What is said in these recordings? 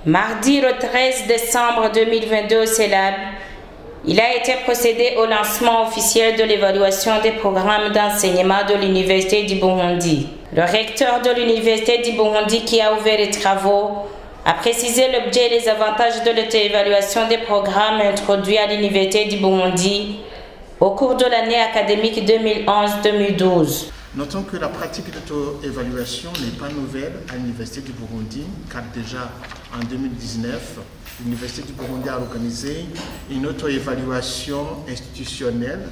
Mardi le 13 décembre 2022 au CELAB, il a été procédé au lancement officiel de l'évaluation des programmes d'enseignement de l'Université du Burundi. Le recteur de l'Université du Burundi qui a ouvert les travaux a précisé l'objet et les avantages de l'auto-évaluation des programmes introduits à l'Université du Burundi au cours de l'année académique 2011-2012. Notons que la pratique d'auto-évaluation n'est pas nouvelle à l'Université du Burundi, car déjà en 2019, l'Université du Burundi a organisé une auto-évaluation institutionnelle.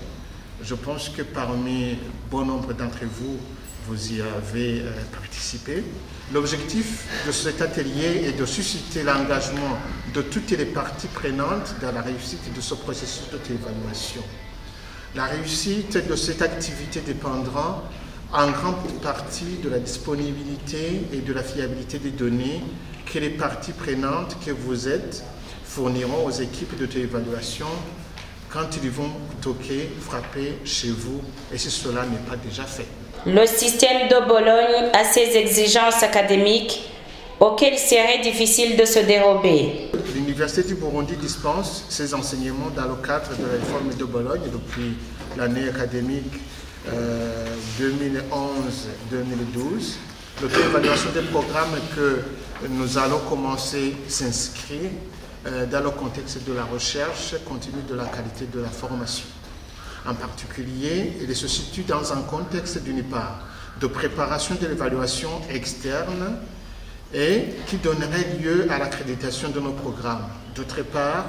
Je pense que parmi bon nombre d'entre vous, vous y avez participé. L'objectif de cet atelier est de susciter l'engagement de toutes les parties prenantes dans la réussite de ce processus d'auto-évaluation. La réussite de cette activité dépendra en grande partie de la disponibilité et de la fiabilité des données que les parties prenantes que vous êtes fourniront aux équipes d'auto-évaluation quand ils vont toquer, frapper chez vous, et si cela n'est pas déjà fait. Le système de Bologne a ses exigences académiques auxquelles il serait difficile de se dérober. L'Université du Burundi dispense ses enseignements dans le cadre de la réforme de Bologne depuis l'année académique 2011-2012. L'auto-évaluation des programmes que nous allons commencer s'inscrit dans le contexte de la recherche continue de la qualité de la formation. En particulier, il se situe dans un contexte d'une part de préparation de l'évaluation externe et qui donnerait lieu à l'accréditation de nos programmes. D'autre part,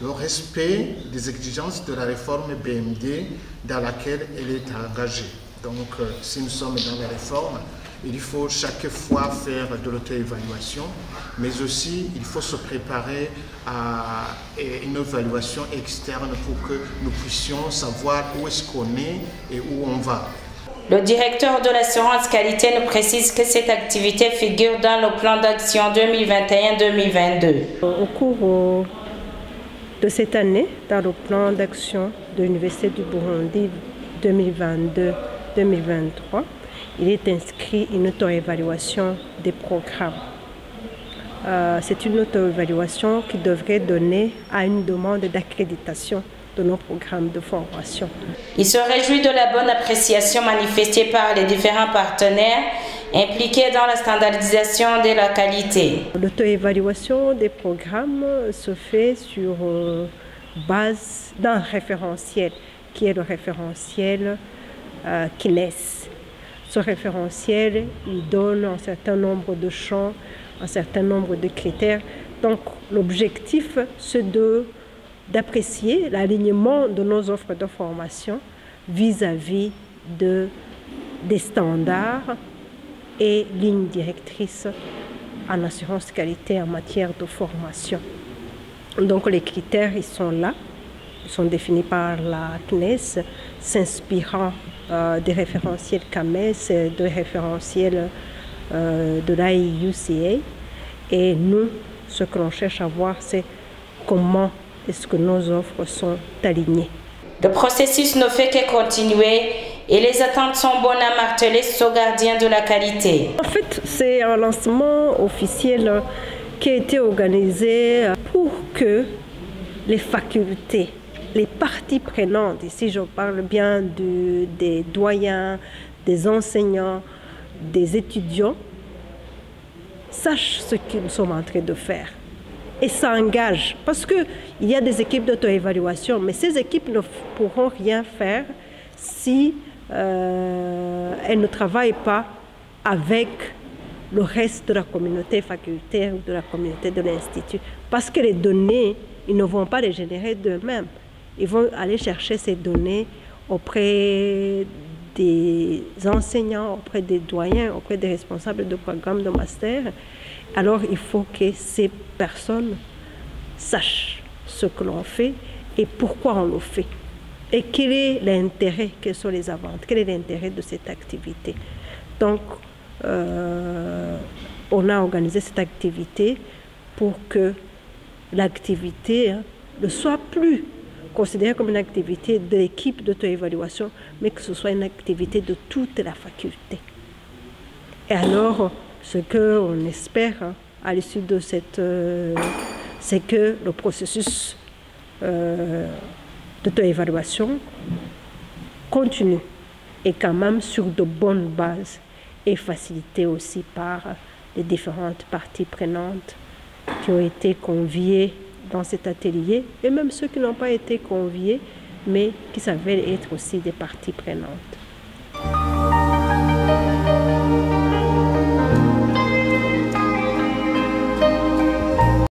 le respect des exigences de la réforme BMD dans laquelle elle est engagée. Donc, si nous sommes dans la réforme, il faut chaque fois faire de l'auto-évaluation, mais aussi il faut se préparer à une évaluation externe pour que nous puissions savoir où est-ce qu'on est et où on va. Le directeur de l'assurance qualité nous précise que cette activité figure dans le plan d'action 2021-2022. Au cours de cette année, dans le plan d'action de l'Université du Burundi 2022-2023, il est inscrit une auto-évaluation des programmes. C'est une auto-évaluation qui devrait donner à une demande d'accréditation de nos programmes de formation. Il se réjouit de la bonne appréciation manifestée par les différents partenaires impliqués dans la standardisation de la qualité. L'auto-évaluation des programmes se fait sur base d'un référentiel, qui est le référentiel CNES. Ce référentiel, il donne un certain nombre de champs, un certain nombre de critères. Donc l'objectif, c'est d'apprécier l'alignement de nos offres de formation vis-à-vis des standards et lignes directrices en assurance qualité en matière de formation. Donc les critères, ils sont là, ils sont définis par la CNES, s'inspirant des référentiels CAMES, des référentiels de l'IUCA. Et nous, ce que l'on cherche à voir, c'est comment est-ce que nos offres sont alignées. Le processus ne fait que continuer et les attentes sont bonnes à marteler ce gardien de la qualité. En fait, c'est un lancement officiel qui a été organisé pour que les facultés, les parties prenantes, ici je parle bien des doyens, des enseignants, des étudiants, sachent ce que nous sommes en train de faire et s'engagent. Parce qu'il y a des équipes d'auto-évaluation, mais ces équipes ne pourront rien faire si elles ne travaillent pas avec le reste de la communauté facultaire ou de la communauté de l'Institut. Parce que les données, ils ne vont pas les générer d'eux-mêmes. Ils vont aller chercher ces données auprès des enseignants, auprès des doyens, auprès des responsables de programmes de master. Alors il faut que ces personnes sachent ce que l'on fait et pourquoi on le fait. Et quel est l'intérêt, quels sont les avantages, quel est l'intérêt de cette activité. Donc, on a organisé cette activité pour que l'activité ne soit plus considérée comme une activité de l'équipe d'auto-évaluation, mais que ce soit une activité de toute la faculté. Et alors, ce qu'on espère à l'issue de c'est que le processus d'auto-évaluation continue et quand même sur de bonnes bases et facilité aussi par les différentes parties prenantes qui ont été conviées dans cet atelier et même ceux qui n'ont pas été conviés mais qui s'avèrent être aussi des parties prenantes.